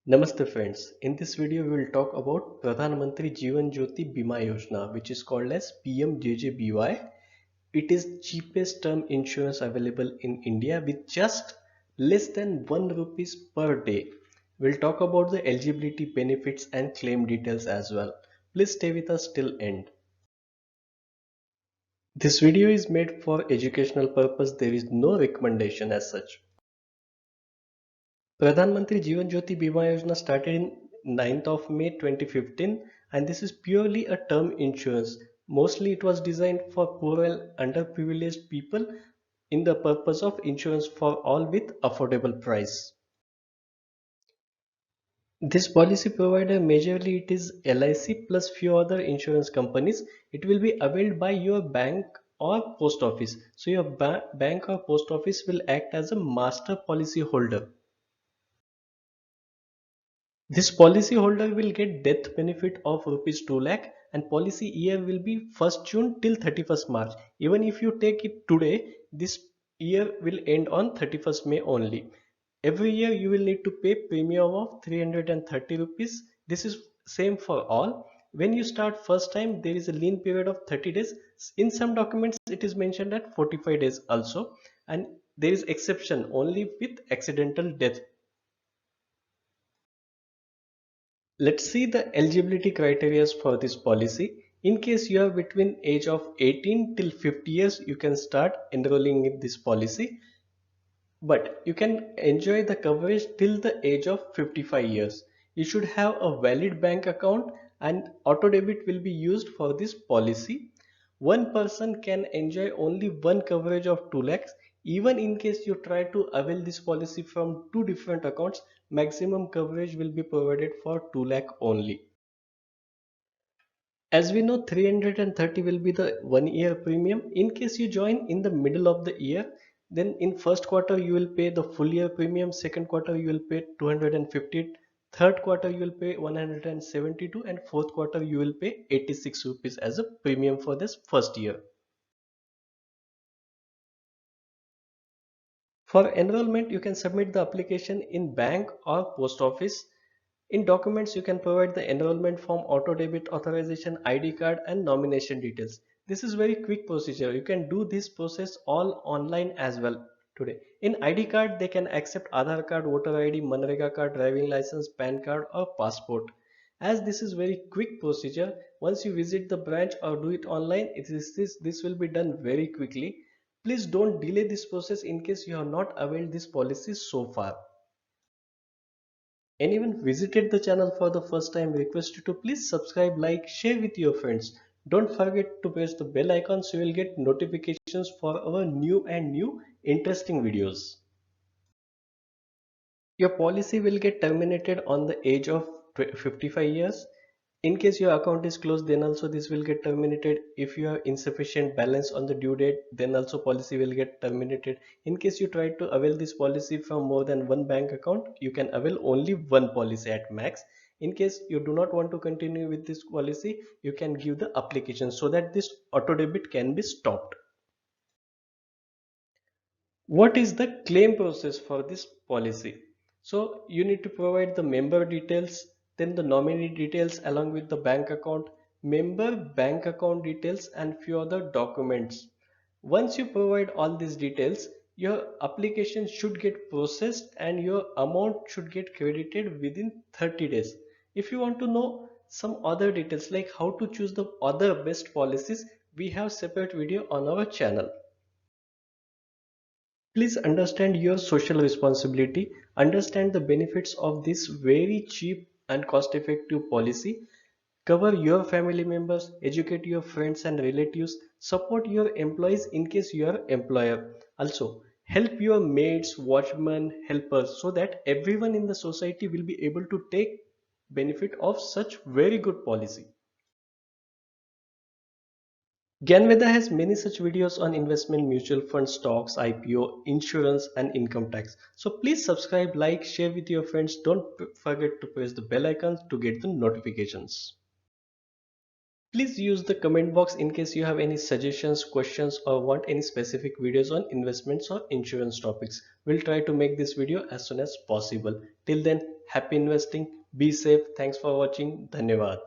Namaste friends. In this video we will talk about Pradhan Mantri Jeevan Jyoti Bima Yojana, which is called as PMJJBY. It is cheapest term insurance available in India with just less than 1 rupees per day. We'll talk about the eligibility benefits and claim details as well. Please stay with us till end. This video is made for educational purpose. There is no recommendation as such. Pradhan Mantri Jeevan Jyoti Bima Yojana started in 9th of May 2015 and this is purely a term insurance. Mostly it was designed for poor and underprivileged people in the purpose of insurance for all with affordable price. This policy provider majorly it is LIC plus few other insurance companies. It will be availed by your bank or post office. So your bank or post office will act as a master policy holder. This policy holder will get death benefit of rupees 2 lakh and policy year will be 1st June till 31st March. Even if you take it today, this year will end on 31st May only. Every year you will need to pay premium of 330 rupees. This is same for all. When you start first time, there is a lien period of 30 days. In some documents, it is mentioned at 45 days also. And there is exception only with accidental death. Let's see the eligibility criteria for this policy. In case you are between age of 18 till 50 years, you can start enrolling in this policy. But you can enjoy the coverage till the age of 55 years. You should have a valid bank account and auto debit will be used for this policy. One person can enjoy only one coverage of 2 lakhs. Even in case you try to avail this policy from two different accounts, maximum coverage will be provided for 2 lakh only. As we know, 330 will be the 1 year premium. In case you join in the middle of the year, then in first quarter you will pay the full year premium, second quarter you will pay 250, third quarter you will pay 172 and fourth quarter you will pay 86 rupees as a premium for this first year. For enrollment, you can submit the application in bank or post office. In documents, you can provide the enrollment form, auto debit authorization, ID card and nomination details. This is very quick procedure. You can do this process all online as well today. In ID card, they can accept Aadhaar card, voter ID, Manrega card, driving license, PAN card or passport. As this is very quick procedure, once you visit the branch or do it online, this will be done very quickly. Please don't delay this process in case you have not availed this policy so far. Anyone visited the channel for the first time, request you to please subscribe, like, share with your friends. Don't forget to press the bell icon so you will get notifications for our new interesting videos. Your policy will get terminated on the age of 55 years. In case your account is closed, then also this will get terminated. If you have insufficient balance on the due date, then also policy will get terminated. In case you try to avail this policy from more than one bank account, you can avail only one policy at max. In case you do not want to continue with this policy, you can give the application so that this auto debit can be stopped. What is the claim process for this policy? So you need to provide the member details, then the nominee details along with the bank account, member bank account details and few other documents. Once you provide all these details, your application should get processed and your amount should get credited within 30 days. If you want to know some other details like how to choose the other best policies, we have separate video on our channel. Please understand your social responsibility, understand the benefits of this very cheap and cost effective policy, cover your family members, educate your friends and relatives, support your employees in case you are employer. Also, help your mates, watchmen, helpers so that everyone in the society will be able to take benefit of such very good policy. Gyanveda has many such videos on investment, mutual funds, stocks, IPO, insurance and income tax. So please subscribe, like, share with your friends. Don't forget to press the bell icon to get the notifications. Please use the comment box in case you have any suggestions, questions or want any specific videos on investments or insurance topics. We'll try to make this video as soon as possible. Till then, Happy investing. Be safe. Thanks for watching. Dhanyavad.